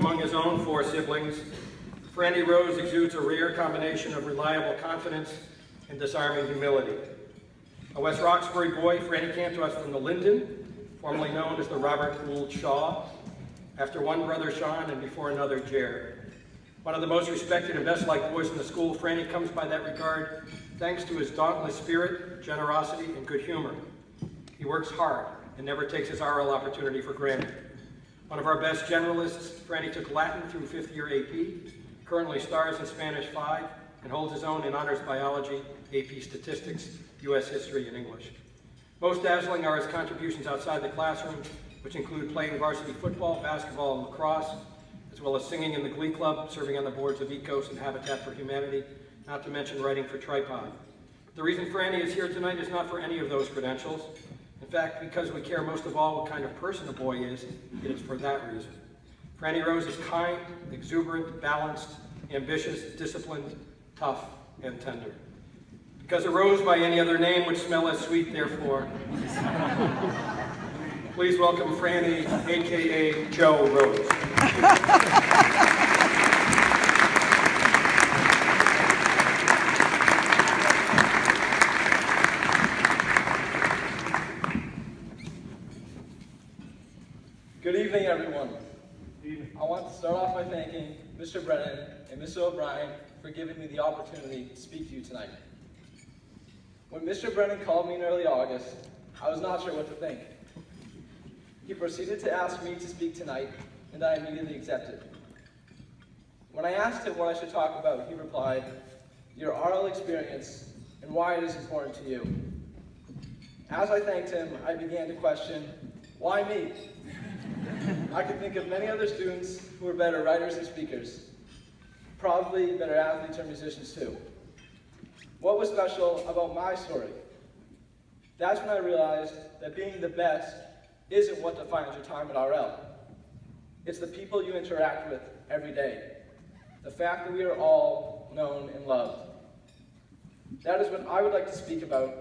among his own 4 siblings, Franny Rose exudes a rare combination of reliable confidence and disarming humility. A West Roxbury boy, Franny came to us from the Linden, formerly known as the Robert Gould Shaw, after one brother Sean and before another Jared. One of the most respected and best-liked boys in the school, Franny comes by that regard thanks to his dauntless spirit, generosity, and good humor. He works hard and never takes his RL opportunity for granted. One of our best generalists, Franny took Latin through 5th year AP, currently stars in Spanish 5, and holds his own in honors biology, AP statistics, US history, and English. Most dazzling are his contributions outside the classroom, which include playing varsity football, basketball, and lacrosse, as well as singing in the Glee Club, serving on the boards of ECOS and Habitat for Humanity, not to mention writing for Tripod. The reason Franny is here tonight is not for any of those credentials. In fact, because we care most of all what kind of person a boy is, it is for that reason. Franny Rose is kind, exuberant, balanced, ambitious, disciplined, tough, and tender. Because a rose by any other name would smell as sweet, therefore. Please welcome Franny, a.k.a. Joe Rose. Good evening, everyone. I want to start off by thanking Mr. Brennan and Mr. O'Brien for giving me the opportunity to speak to you tonight. When Mr. Brennan called me in early August, I was not sure what to think. He proceeded to ask me to speak tonight, and I immediately accepted. When I asked him what I should talk about, he replied, "Your RL experience and why it is important to you." As I thanked him, I began to question, why me? I could think of many other students who were better writers and speakers, probably better athletes or musicians too. What was special about my story? That's when I realized that being the best isn't what defines your time at RL. It's the people you interact with every day. The fact that we are all known and loved. That is what I would like to speak about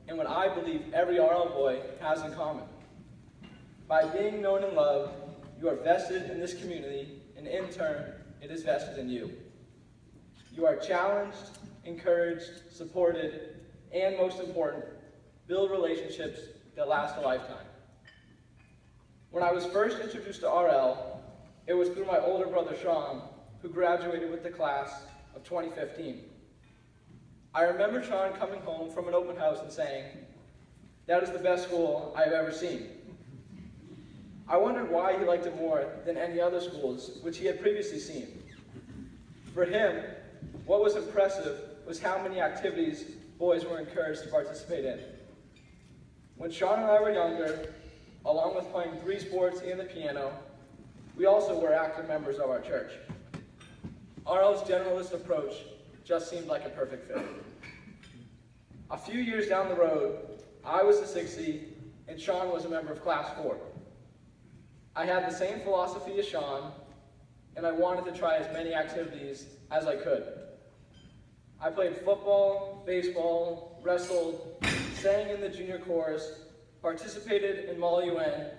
and what I believe every RL boy has in common. By being known and loved, you are vested in this community, and in turn, it is vested in you. You are challenged, encouraged, supported, and most important, build relationships that last a lifetime. When I was first introduced to RL, it was through my older brother Sean, who graduated with the class of 2015. I remember Sean coming home from an open house and saying, "That is the best school I have ever seen." I wondered why he liked it more than any other schools which he had previously seen. For him, what was impressive was how many activities boys were encouraged to participate in. When Sean and I were younger, along with playing 3 sports and the piano, we also were active members of our church. RL's generalist approach just seemed like a perfect fit. A few years down the road, I was a 6th and Sean was a member of Class 4. I had the same philosophy as Sean, and I wanted to try as many activities as I could. I played football, baseball, wrestled, sang in the junior chorus, participated in Mall UN,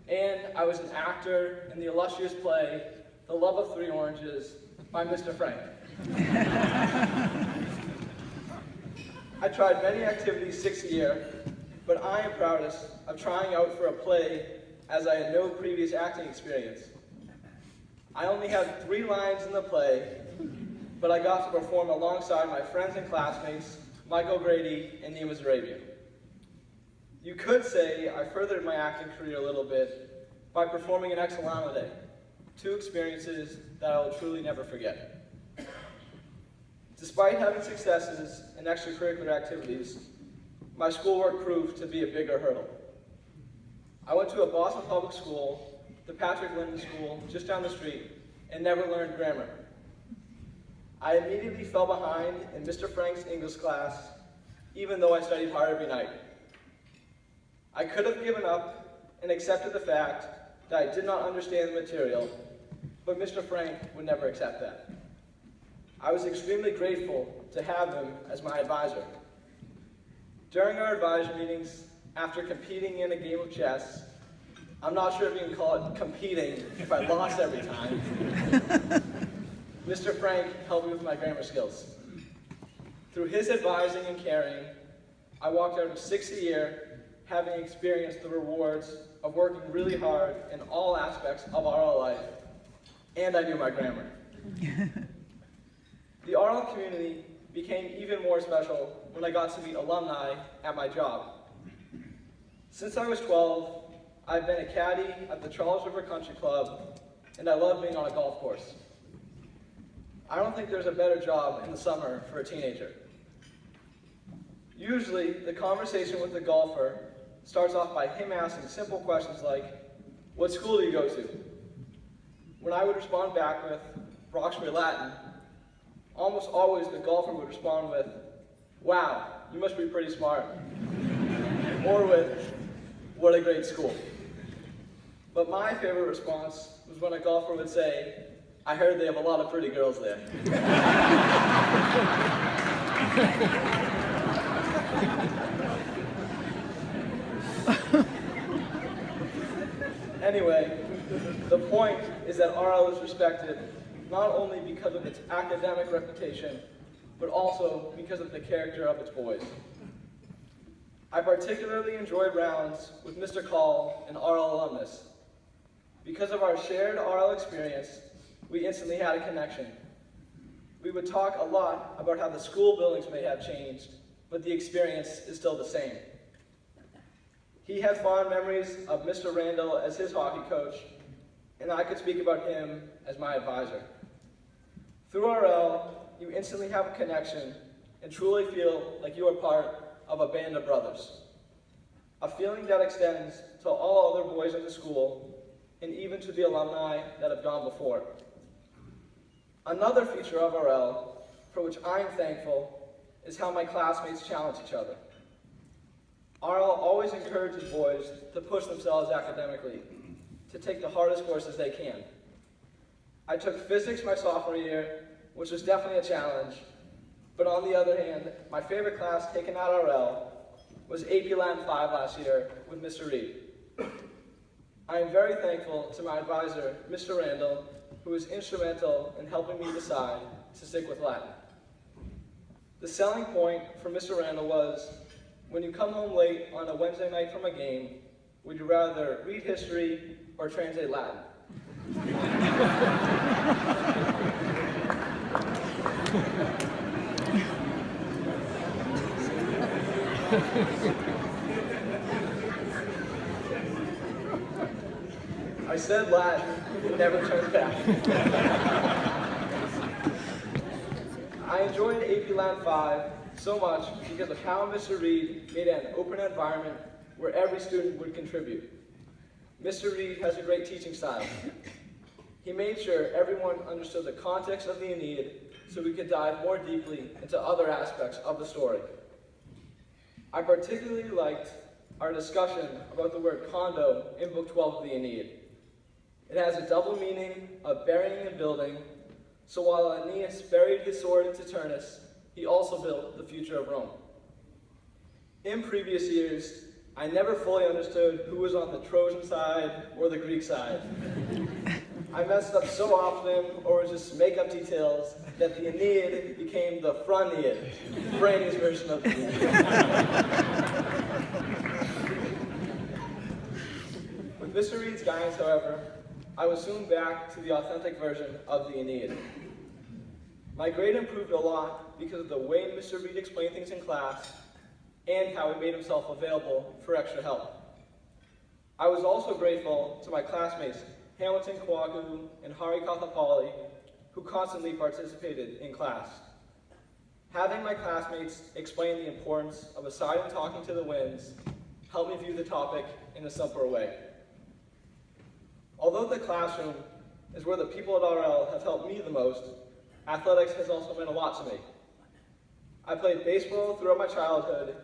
and I was an actor in the illustrious play, The Love of 3 Oranges, by Mr. Frank. I tried many activities 6th year, but I am proudest of trying out for a play as I had no previous acting experience. I only had 3 lines in the play, but I got to perform alongside my friends and classmates, Michael Grady and Nima Zarabian. You could say I furthered my acting career a little bit by performing in Excelente, 2 experiences that I will truly never forget. Despite having successes in extracurricular activities, my schoolwork proved to be a bigger hurdle. I went to a Boston public school, the Patrick Linden School, just down the street, and never learned grammar. I immediately fell behind in Mr. Frank's English class, even though I studied hard every night. I could have given up and accepted the fact that I did not understand the material, but Mr. Frank would never accept that. I was extremely grateful to have him as my advisor. During our advisor meetings, after competing in a game of chess, I'm not sure if you can call it competing if I lost every time. Mr. Frank helped me with my grammar skills. Through his advising and caring, I walked out of 6th year having experienced the rewards of working really hard in all aspects of RL life, and I knew my grammar. The RL community became even more special when I got to meet alumni at my job. Since I was 12, I've been a caddy at the Charles River Country Club, and I love being on a golf course. I don't think there's a better job in the summer for a teenager. Usually, the conversation with the golfer starts off by him asking simple questions like, "What school do you go to?" When I would respond back with Roxbury Latin, almost always the golfer would respond with, "Wow, you must be pretty smart." Or with, "What a great school." But my favorite response was when a golfer would say, "I heard they have a lot of pretty girls there." Anyway, the point is that RL is respected not only because of its academic reputation, but also because of the character of its boys. I particularly enjoyed rounds with Mr. Call, an RL alumnus. Because of our shared RL experience, we instantly had a connection. We would talk a lot about how the school buildings may have changed, but the experience is still the same. He had fond memories of Mr. Randall as his hockey coach, and I could speak about him as my advisor. Through RL, you instantly have a connection and truly feel like you are part of a band of brothers. A feeling that extends to all other boys in the school, and even to the alumni that have gone before. Another feature of RL, for which I am thankful, is how my classmates challenge each other. RL always encourages boys to push themselves academically, to take the hardest courses they can. I took physics my sophomore year, which was definitely a challenge, but on the other hand, my favorite class taken at RL was AP Latin 5 last year with Mr. Reed. I am very thankful to my advisor, Mr. Randall, who was instrumental in helping me decide to stick with Latin. The selling point for Mr. Randall was, when you come home late on a Wednesday night from a game, would you rather read history or translate Latin? I said Latin, and never turned back. I enjoyed AP Latin 5 so much because of how Mr. Reed made it an open environment where every student would contribute. Mr. Reed has a great teaching style. He made sure everyone understood the context of the Aeneid so we could dive more deeply into other aspects of the story. I particularly liked our discussion about the word condo in Book 12 of the Aeneid. It has a double meaning of burying and building, so while Aeneas buried his sword into Turnus, he also built the future of Rome. In previous years, I never fully understood who was on the Trojan side or the Greek side. I messed up so often, or was just make-up details, that the Aeneid became the Phroneid, Franny's version of the Aeneid. With Mr. Reed's guidance, however, I was soon back to the authentic version of the Aeneid. My grade improved a lot because of the way Mr. Reed explained things in class and how he made himself available for extra help. I was also grateful to my classmates, Hamilton Kwagu and Hari Kathapali, who constantly participated in class. Having my classmates explain the importance of aside and talking to the winds helped me view the topic in a simpler way. Although the classroom is where the people at RL have helped me the most, athletics has also meant a lot to me. I played baseball throughout my childhood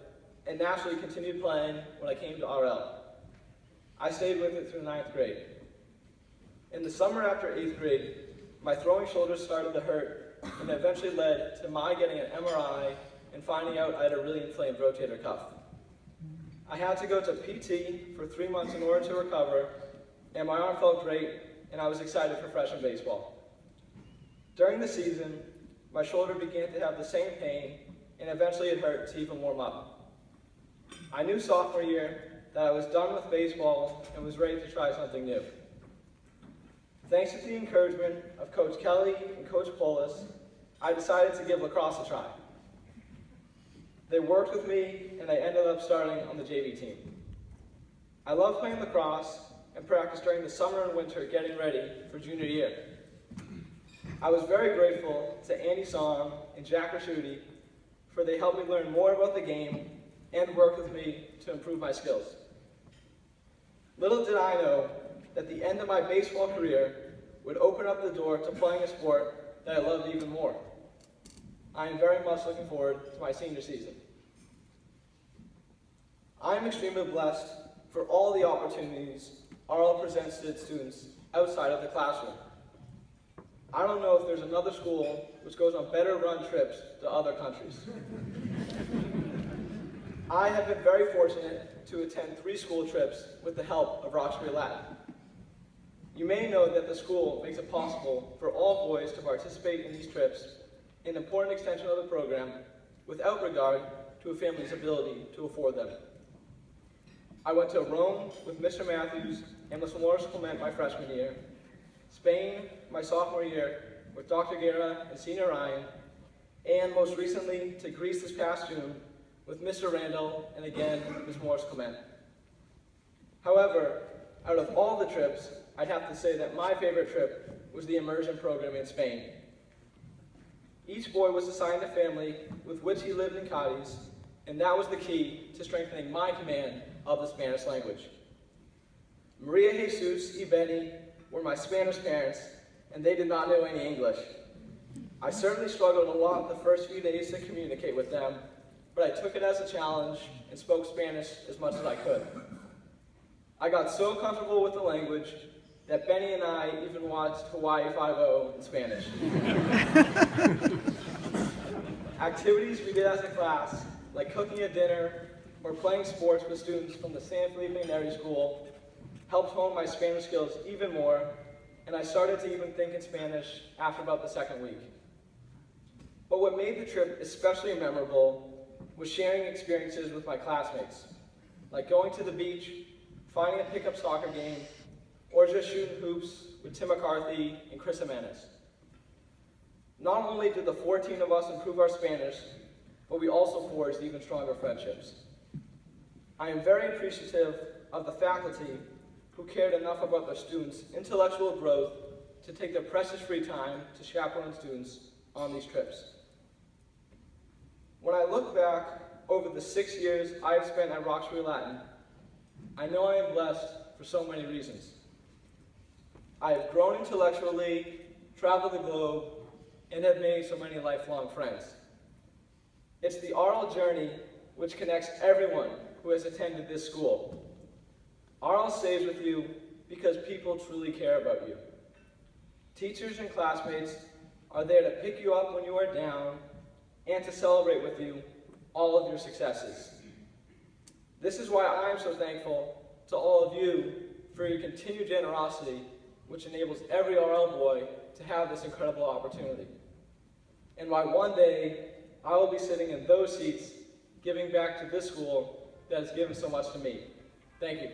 and naturally continued playing when I came to RL. I stayed with it through 9th grade. In the summer after 8th grade, my throwing shoulders started to hurt and eventually led to my getting an MRI and finding out I had a really inflamed rotator cuff. I had to go to PT for 3 months in order to recover, and my arm felt great, and I was excited for freshman baseball. During the season, my shoulder began to have the same pain, and eventually it hurt to even warm up. I knew sophomore year that I was done with baseball and was ready to try something new. Thanks to the encouragement of Coach Kelly and Coach Polis, I decided to give lacrosse a try. They worked with me, and I ended up starting on the JV team. I love playing lacrosse and practiced during the summer and winter getting ready for junior year. I was very grateful to Andy Song and Jack Raschuti for they helped me learn more about the game and work with me to improve my skills. Little did I know that the end of my baseball career would open up the door to playing a sport that I loved even more. I am very much looking forward to my senior season. I am extremely blessed for all the opportunities RL presents to its students outside of the classroom. I don't know if there's another school which goes on better run trips to other countries. I have been very fortunate to attend 3 school trips with the help of Roxbury Latin. You may know that the school makes it possible for all boys to participate in these trips, an important extension of the program, without regard to a family's ability to afford them. I went to Rome with Mr. Matthews and Ms. Morris Clement my freshman year, Spain my sophomore year with Dr. Guerra and Senior Ryan, and most recently to Greece this past June with Mr. Randall and again Ms. Morris Clement. However, out of all the trips, I'd have to say that my favorite trip was the immersion program in Spain. Each boy was assigned a family with which he lived in Cadiz, and that was the key to strengthening my command of the Spanish language. Maria Jesus y Benny were my Spanish parents, and they did not know any English. I certainly struggled a lot the first few days to communicate with them, but I took it as a challenge and spoke Spanish as much as I could. I got so comfortable with the language that Benny and I even watched Hawaii Five-0 in Spanish. Activities we did as a class, like cooking a dinner or playing sports with students from the San Felipe Neri School, helped hone my Spanish skills even more, and I started to even think in Spanish after about the second week. But what made the trip especially memorable was sharing experiences with my classmates, like going to the beach, finding a pickup soccer game, or just shooting hoops with Tim McCarthy and Chris Jimenez. Not only did the 14 of us improve our Spanish, but we also forged even stronger friendships. I am very appreciative of the faculty who cared enough about their students' intellectual growth to take their precious free time to chaperone students on these trips. When I look back over the 6 years I have spent at Roxbury Latin, I know I am blessed for so many reasons. I have grown intellectually, traveled the globe, and have made so many lifelong friends. It's the RL journey which connects everyone who has attended this school. RL stays with you because people truly care about you. Teachers and classmates are there to pick you up when you are down and to celebrate with you all of your successes. This is why I am so thankful to all of you for your continued generosity, which enables every RL boy to have this incredible opportunity. And why one day I will be sitting in those seats giving back to this school that has given so much to me. Thank you.